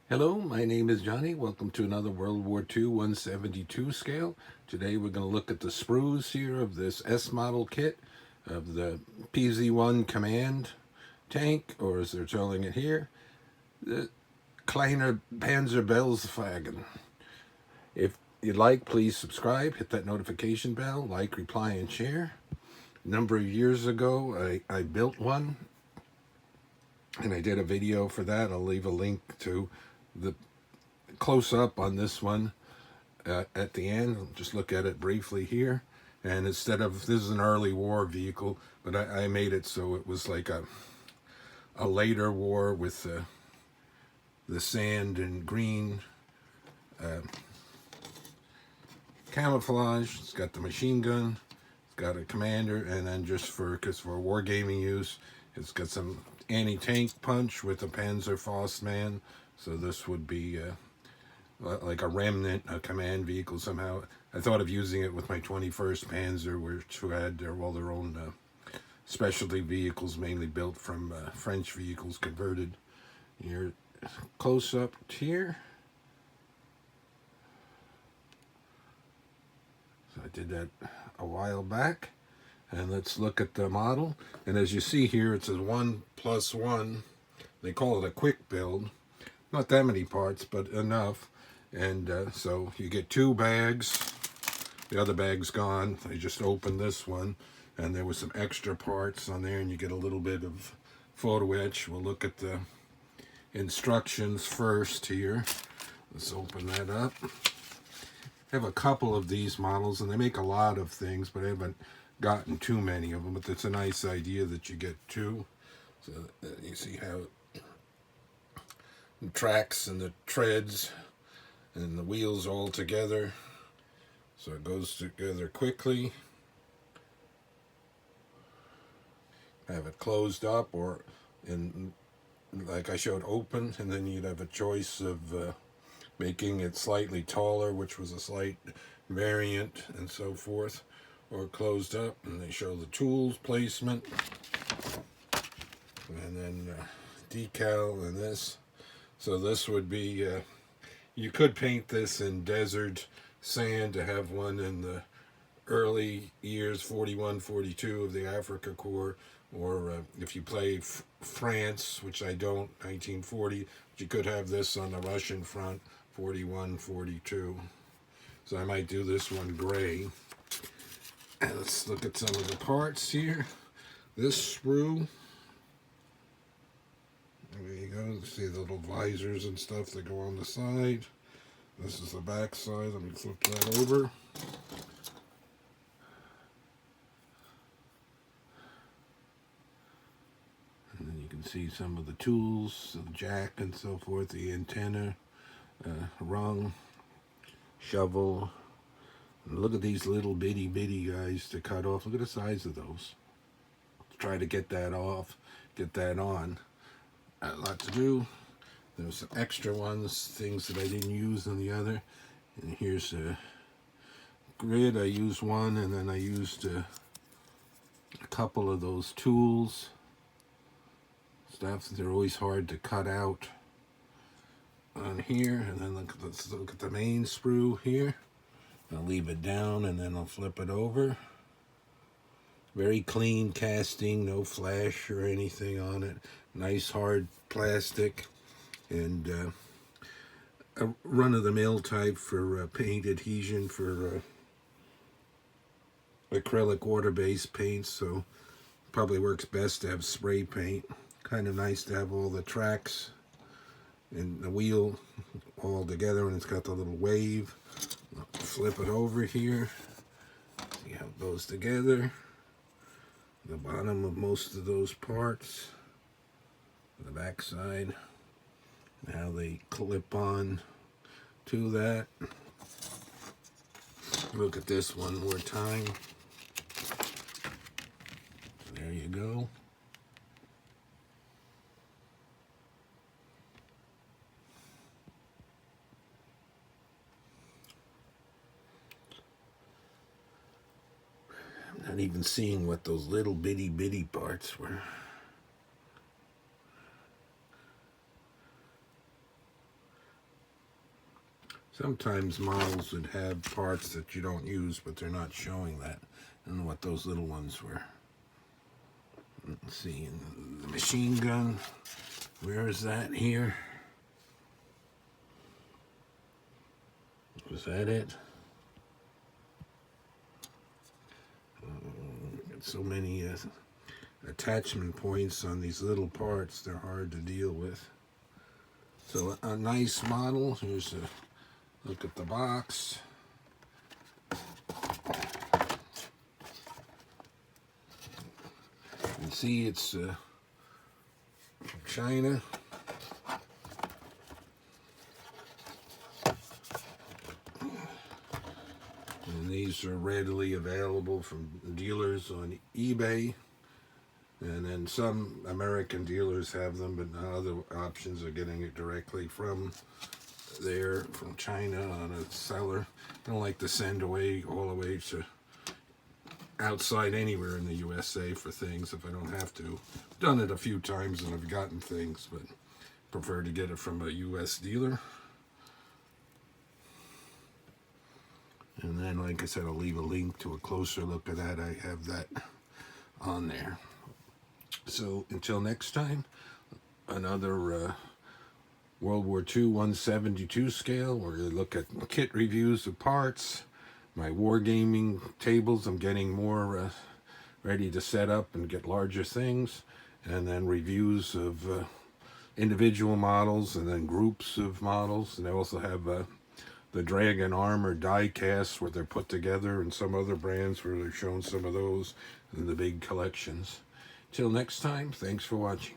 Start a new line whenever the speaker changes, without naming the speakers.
Hello, my name is Johnny. Welcome to another World War II 172 scale. Today we're going to look at the sprues here of this S-model kit of the PZ-1 command tank, or as they're calling it here, the Kleiner Panzerbefehlswagen. If you'd like, please subscribe, hit that notification bell, like, reply, and share. A number of years ago, I built one, and I did a video for that. I'll leave a link to the close-up on this one at the end. I'll just look at it briefly here. And instead of, this is an early war vehicle, but I made it so it was like a later war with the sand and green camouflage. It's got the machine gun, it's got a commander, and then just for wargaming use, it's got some anti-tank punch with a panzerfaust man. So this would be like a remnant, a command vehicle somehow. I thought of using it with my 21st Panzer, which had all their own specialty vehicles, mainly built from French vehicles converted. Here, close up here. So I did that a while back. And let's look at the model. And as you see here, it says 1+1. They call it a quick build. Not that many parts, but enough. And so you get 2 bags. The other bag's gone. I just opened this one, and there was some extra parts on there, and you get a little bit of photo etch. We'll look at the instructions first here. Let's open that up. I have a couple of these models, and they make a lot of things, but I haven't gotten too many of them. But it's a nice idea that you get 2. So you see how the tracks and the treads and the wheels all together, so it goes together quickly. Have it closed up, or in like I showed, open, and then you'd have a choice of making it slightly taller, which was a slight variant, and so forth, or closed up. And they show the tools placement, and then decal and this. So this would be, you could paint this in desert sand to have one in the early years, 41, 42 of the Africa Corps, or if you play France, which I don't, 1940, you could have this on the Russian front, 41, 42. So I might do this one gray. And let's look at some of the parts here. This sprue, there you go. See the little visors and stuff that go on the side. This is the back side. Let me flip that over. And then you can see some of the tools, the jack and so forth, the antenna, rung, shovel. And look at these little bitty guys to cut off. Look at the size of those. Let's try to get that off, get that on. A lot to do. There's some extra ones, things that I didn't use on the other. And here's a grid. I used one, and then I used a couple of those tools. Stuff that they're always hard to cut out on here. And then let's look at the main sprue here. I'll leave it down, and then I'll flip it over. Very clean casting, no flash or anything on it. Nice hard plastic, and a run-of-the-mill type for paint adhesion for acrylic water-based paints. So probably works best to have spray paint. Kind of nice to have all the tracks and the wheel all together, and it's got the little wave. Flip it over here. See how it goes together. The bottom of most of those parts. The back side. How they clip on to that. Look at this one more time. There you go. Not even seeing what those little bitty parts were. Sometimes models would have parts that you don't use, but they're not showing that. I don't know what those little ones were. Let's see, the machine gun. Where is that here? Was that it? Got so many attachment points on these little parts, they're hard to deal with. So a nice model. Here's a look at the box. You can see it's from China. And these are readily available from dealers on eBay. And then some American dealers have them, but other options are getting it directly from there, from China on a seller. I don't like to send away all the way to outside anywhere in the USA for things if I don't have to. Done it a few times and I've gotten things, but prefer to get it from a US dealer. And then, like I said, I'll leave a link to a closer look at that. I have that on there. So until next time, another World War II 1/72 scale, where you look at kit reviews of parts, my wargaming tables. I'm getting more ready to set up and get larger things, and then reviews of individual models and then groups of models. And I also have the Dragon Armor die casts where they're put together, and some other brands where they're showing some of those in the big collections. Till next time, thanks for watching.